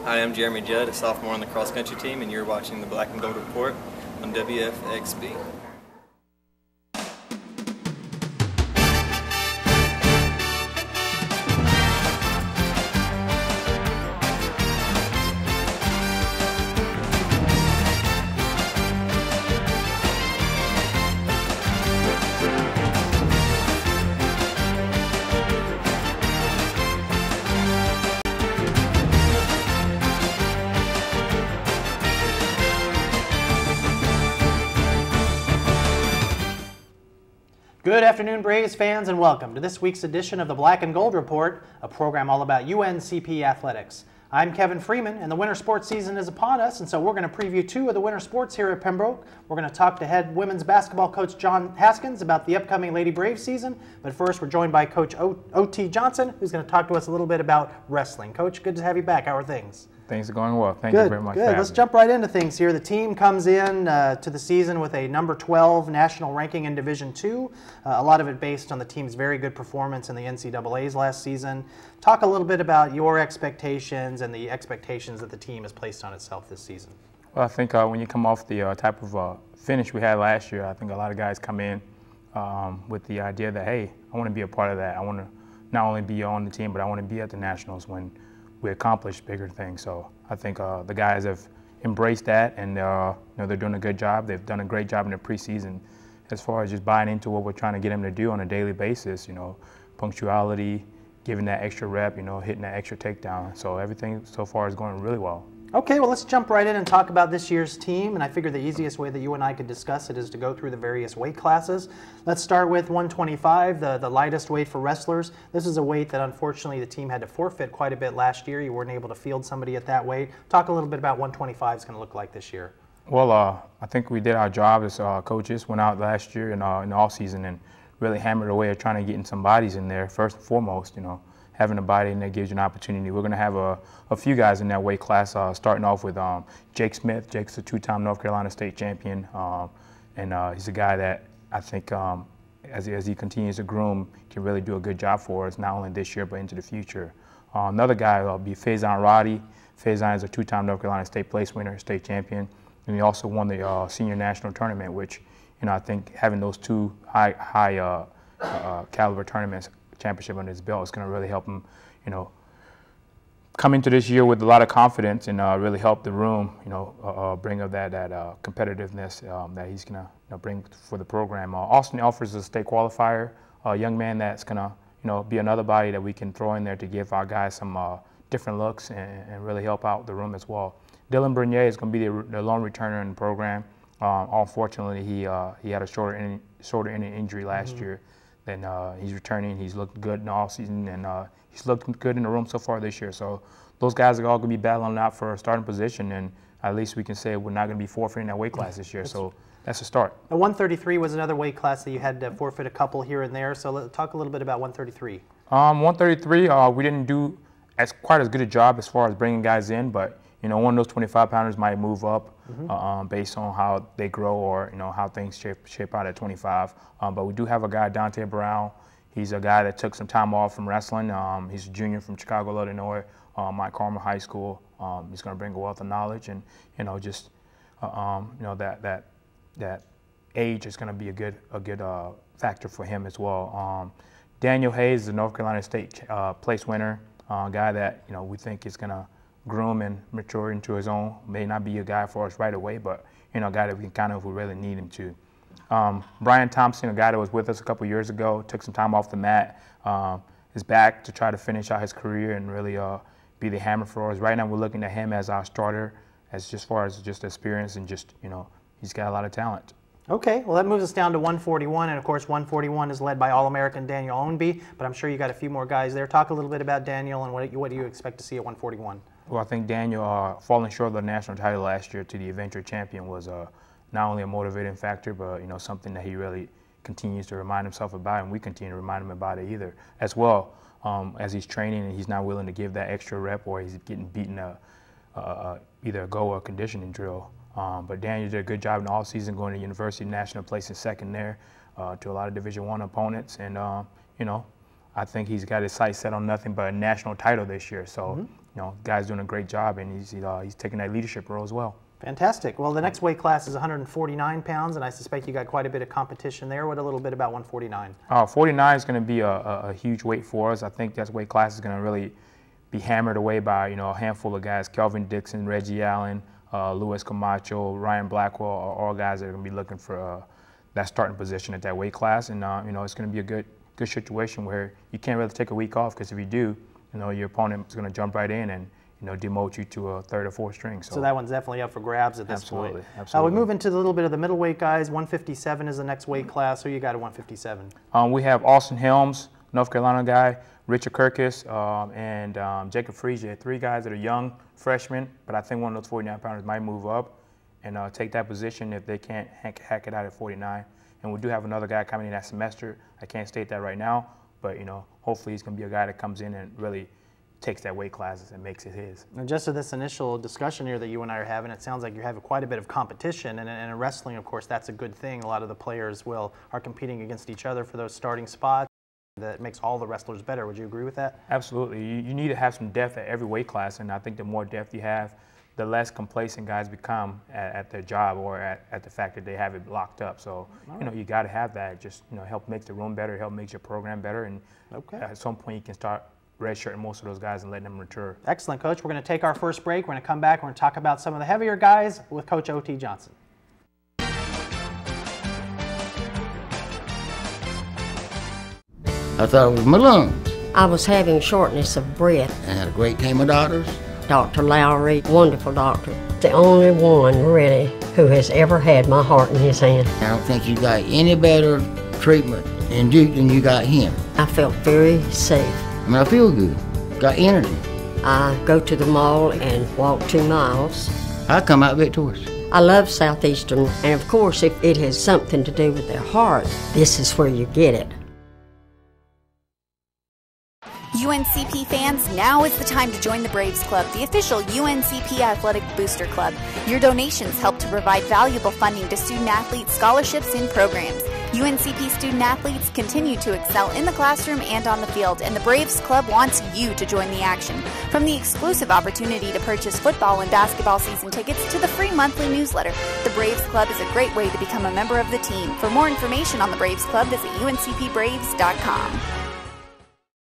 Hi, I'm Jeremy Judd, a sophomore on the cross-country team, and you're watching the Black and Gold Report on WFXB. Good afternoon, Braves fans, and welcome to this week's edition of the Black and Gold Report, a program all about UNCP athletics. I'm Kevin Freeman, and the winter sports season is upon us, and so we're going to preview two of the winter sports here at Pembroke. We're going to talk to head women's basketball coach John Haskins about the upcoming Lady Braves season, but first we're joined by Coach O.T. Johnson, who's going to talk to us a little bit about wrestling. Coach, good to have you back. How are things? Things are going well. Thank you very much. Good. Let's jump right into things here. The team comes in to the season with a number 12 national ranking in Division II. A lot of it based on the team's very good performance in the NCAAs last season. Talk a little bit about your expectations and the expectations that the team has placed on itself this season. Well, I think when you come off the type of finish we had last year, I think a lot of guys come in with the idea that, hey, I want to be a part of that. I want to not only be on the team, but I want to be at the Nationals when we accomplish bigger things. So I think the guys have embraced that, and they're doing a good job. They've done a great job in the preseason as far as just buying into what we're trying to get them to do on a daily basis. Punctuality, giving that extra rep, hitting that extra takedown. So everything so far is going really well. Okay, well, let's jump right in and talk about this year's team, and I figure the easiest way that you and I could discuss it is to go through the various weight classes. Let's start with 125, the lightest weight for wrestlers. This is a weight that unfortunately the team had to forfeit quite a bit last year. You weren't able to field somebody at that weight. Talk a little bit about 125 is going to look like this year. Well, I think we did our job as coaches, went out last year in the offseason and really hammered away at trying to get in some bodies in there, first and foremost, having a body in there gives you an opportunity. We're going to have a few guys in that weight class, starting off with Jake Smith. Jake's a two-time North Carolina state champion, and he's a guy that I think as he continues to groom can really do a good job for us, not only this year but into the future. Another guy will be Faison Roddy. Faison is a two-time North Carolina state place winner, state champion, and he also won the senior national tournament, which I think having those two high caliber tournaments championship under his belt is going to really help him, come into this year with a lot of confidence and really help the room, bring up that competitiveness that he's going to bring for the program. Austin offers a state qualifier, a young man that's going to, be another body that we can throw in there to give our guys some different looks and really help out the room as well. Dylan Bernier is going to be the lone returner in the program. Unfortunately, he had a shoulder injury last year. Then he's returning. He's looked good in the offseason, and he's looked good in the room so far this year. So those guys are all going to be battling out for a starting position, and at least we can say we're not going to be forfeiting that weight class this year. So that's a start. 133 was another weight class that you had to forfeit a couple here and there. So let's talk a little bit about 133. 133, we didn't do quite as good a job as far as bringing guys in, but one of those 25-pounders might move up based on how they grow or how things shape out at 25. But we do have a guy, Dante Brown. He's a guy that took some time off from wrestling. He's a junior from Chicago, Illinois, Mount Carmel High School. He's going to bring a wealth of knowledge, and that age is going to be a good factor for him as well. Daniel Hayes is a North Carolina State place winner, a guy that we think is going to groom and mature into his own. May not be a guy for us right away, but a guy that we can count on if we really need him to. Brian Thompson, a guy that was with us a couple years ago, took some time off the mat, is back to try to finish out his career and really be the hammer for us. Right now we're looking at him as our starter, as far as just experience and just, he's got a lot of talent. Okay, well that moves us down to 141, and of course 141 is led by All-American Daniel Ownby, but I'm sure you got a few more guys there. Talk a little bit about Daniel and what do you expect to see at 141? Well, I think Daniel falling short of the national title last year to the eventual champion was not only a motivating factor, but something that he really continues to remind himself about, and we continue to remind him about it either as well. As he's training and he's not willing to give that extra rep, or he's getting beaten either a go or a conditioning drill. But Daniel did a good job in the offseason, going to university, national placing second there to a lot of Division I opponents, and I think he's got his sights set on nothing but a national title this year. So guy's doing a great job, and he's taking that leadership role as well. Fantastic. Well, the next weight class is 149 pounds, and I suspect you got quite a bit of competition there. What a little bit about 149? 49 is going to be a huge weight for us. I think that weight class is going to really be hammered away by a handful of guys: Kelvin Dixon, Reggie Allen, Luis Camacho, Ryan Blackwell, are all guys that are going to be looking for that starting position at that weight class. And it's going to be a good situation where you can't really take a week off, because if you do, your opponent is going to jump right in and demote you to a third or fourth string. So that one's definitely up for grabs at this point. Absolutely. We move into a little bit of the middleweight guys. 157 is the next weight class. Who you got at 157? We have Austin Helms, North Carolina guy, Richard Kirkus, and Jacob Freesia. 3 guys that are young freshmen, but I think one of those 49-pounders might move up and take that position if they can't hack it out at 49. And we do have another guy coming in that semester. I can't state that right now, but hopefully he's going to be a guy that comes in and really takes that weight classes and makes it his. And just to this initial discussion here that you and I are having, it sounds like you're having quite a bit of competition, and in wrestling, of course, that's a good thing. A lot of the players are competing against each other for those starting spots. That makes all the wrestlers better. Would you agree with that? Absolutely. You need to have some depth at every weight class, and I think the more depth you have, the less complacent guys become at their job or at the fact that they have it locked up. So, you got to have that. Just, help make the room better, help make your program better, and at some point you can start redshirting most of those guys and letting them mature. Excellent, Coach. We're going to take our first break. We're going to come back. We're going to talk about some of the heavier guys with Coach O.T. Johnson. I thought it was my lungs. I was having shortness of breath. I had a great team of doctors. Dr. Lowry, wonderful doctor. The only one, really, who has ever had my heart in his hand. I don't think you got any better treatment in Duke than you got him. I felt very safe. I mean, I feel good. Got energy. I go to the mall and walk 2 miles. I come out victorious. I love Southeastern, and of course, if it has something to do with their heart, this is where you get it. UNCP fans, now is the time to join the Braves Club, the official UNCP Athletic Booster Club. Your donations help to provide valuable funding to student-athletes, scholarships, and programs. UNCP student-athletes continue to excel in the classroom and on the field, and the Braves Club wants you to join the action. From the exclusive opportunity to purchase football and basketball season tickets to the free monthly newsletter, the Braves Club is a great way to become a member of the team. For more information on the Braves Club, visit uncpbraves.com.